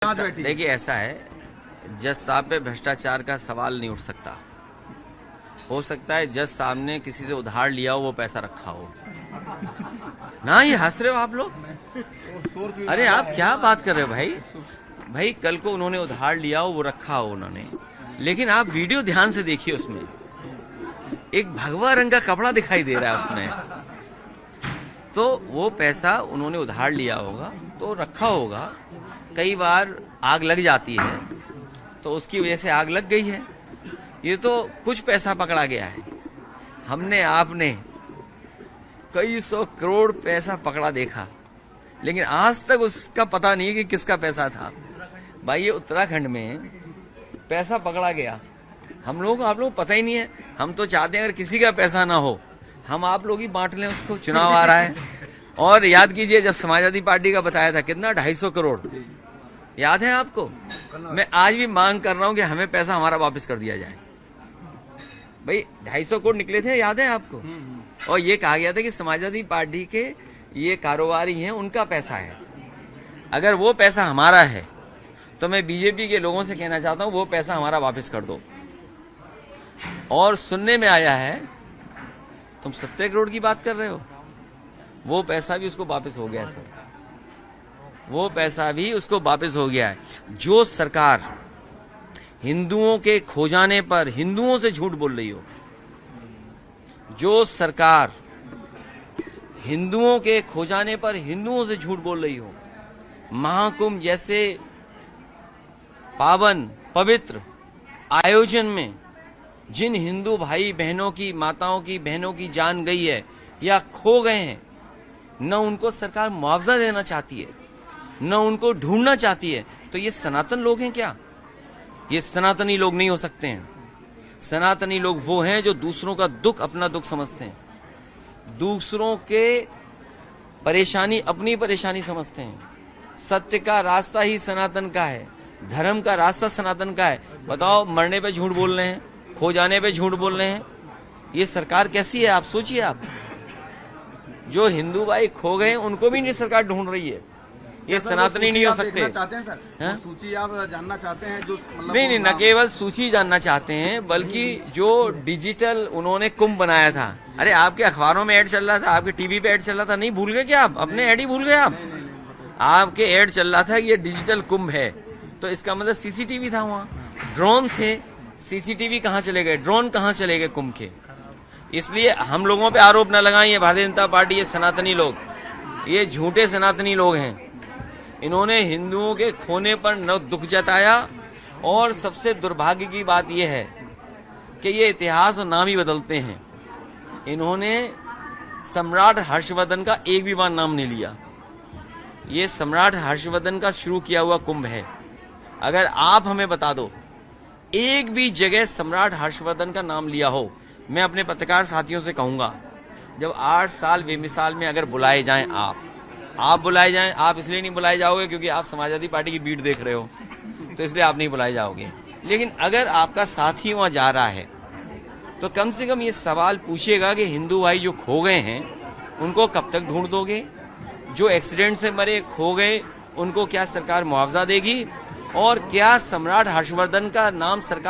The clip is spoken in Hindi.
देखिए ऐसा है, जज साहब पे भ्रष्टाचार का सवाल नहीं उठ सकता। हो सकता है जज साहब ने किसी से उधार लिया हो, वो पैसा रखा हो ना। ये हंस रहे हो आप लोग। अरे आप क्या बात कर रहे हो भाई। भाई कल को उन्होंने उधार लिया हो, वो रखा हो उन्होंने, लेकिन आप वीडियो ध्यान से देखिए, उसमें एक भगवा रंग का कपड़ा दिखाई दे रहा है उसमें। तो वो पैसा उन्होंने उधार लिया होगा तो रखा होगा। कई बार आग लग जाती है तो उसकी वजह से आग लग गई है। ये तो कुछ पैसा पकड़ा गया है। हमने आपने कई 100 करोड़ पैसा पकड़ा देखा, लेकिन आज तक उसका पता नहीं कि किसका पैसा था। भाई ये उत्तराखंड में पैसा पकड़ा गया, हम लोगों को आप लोग पता ही नहीं है। हम तो चाहते हैं अगर किसी का पैसा ना हो, हम आप लोग ही बांट लें उसको। चुनाव आ रहा है, और याद कीजिए जब समाजवादी पार्टी का बताया था कितना 250 करोड़, याद है आपको। मैं आज भी मांग कर रहा हूं कि हमें पैसा हमारा वापस कर दिया जाए। भाई 250 करोड़ निकले थे, याद है आपको। और ये कहा गया था कि समाजवादी पार्टी के ये कारोबारी हैं, उनका पैसा है। अगर वो पैसा हमारा है तो मैं बीजेपी के लोगों से कहना चाहता हूं वो पैसा हमारा वापस कर दो। और सुनने में आया है तुम 70 करोड़ की बात कर रहे हो, वो पैसा भी उसको वापस हो गया सर। वो पैसा भी उसको वापस हो गया है। जो सरकार हिंदुओं के खो जाने पर हिंदुओं से झूठ बोल रही हो, जो सरकार हिंदुओं के खो जाने पर हिंदुओं से झूठ बोल रही हो, महाकुंभ जैसे पावन पवित्र आयोजन में जिन हिंदू भाई बहनों की, माताओं की, बहनों की जान गई है या खो गए हैं, न उनको सरकार मुआवजा देना चाहती है, न उनको ढूंढना चाहती है। तो ये सनातन लोग हैं क्या? ये सनातनी लोग नहीं हो सकते हैं। सनातनी लोग वो हैं जो दूसरों का दुख अपना दुख समझते हैं, दूसरों के परेशानी अपनी परेशानी समझते हैं। सत्य का रास्ता ही सनातन का है, धर्म का रास्ता सनातन का है। बताओ, मरने पे झूठ बोल रहे हैं, खो जाने पे झूठ बोल रहे हैं। ये सरकार कैसी है आप सोचिए। आप जो हिंदू भाई खो गए उनको भी नहीं सरकार ढूंढ रही है। ये सनातनी नहीं हो सकते। चाहते हैं सर, सूची आप जानना चाहते हैं जो मतलब नहीं, न केवल सूची जानना चाहते हैं, बल्कि जो डिजिटल उन्होंने कुंभ बनाया था। अरे आपके अखबारों में ऐड चल रहा था, आपके टीवी पे ऐड चल रहा था, नहीं भूल गए क्या आप? अपने ऐड ही भूल गए आप। आपके ऐड चल रहा था कि ये डिजिटल कुंभ है, तो इसका मतलब सीसीटीवी था वहाँ, ड्रोन थे। सीसीटीवी कहाँ चले गए, ड्रोन कहाँ चले गए कुंभ के? इसलिए हम लोगों पे आरोप न लगाएं। ये भारतीय जनता पार्टी, ये सनातनी लोग, ये झूठे सनातनी लोग हैं। इन्होंने हिंदुओं के खोने पर न दुख जताया, और सबसे दुर्भाग्य की बात यह है कि ये इतिहास और नाम ही बदलते हैं। इन्होंने सम्राट हर्षवर्धन का एक भी बार नाम नहीं लिया। ये सम्राट हर्षवर्धन का शुरू किया हुआ कुंभ है। अगर आप हमें बता दो एक भी जगह सम्राट हर्षवर्धन का नाम लिया हो, मैं अपने पत्रकार साथियों से कहूंगा, जब 8 साल बेमिसाल में अगर बुलाए जाएं, आप बुलाए जाएं। आप इसलिए नहीं बुलाए जाओगे क्योंकि आप समाजवादी पार्टी की बीट देख रहे हो, तो इसलिए आप नहीं बुलाए जाओगे। लेकिन अगर आपका साथी वहां जा रहा है तो कम से कम ये सवाल पूछिएगा कि हिंदू भाई जो खो गए हैं उनको कब तक ढूंढ दोगे? जो एक्सीडेंट से मरे, खो गए, उनको क्या सरकार मुआवजा देगी? और क्या सम्राट हर्षवर्धन का नाम सरकार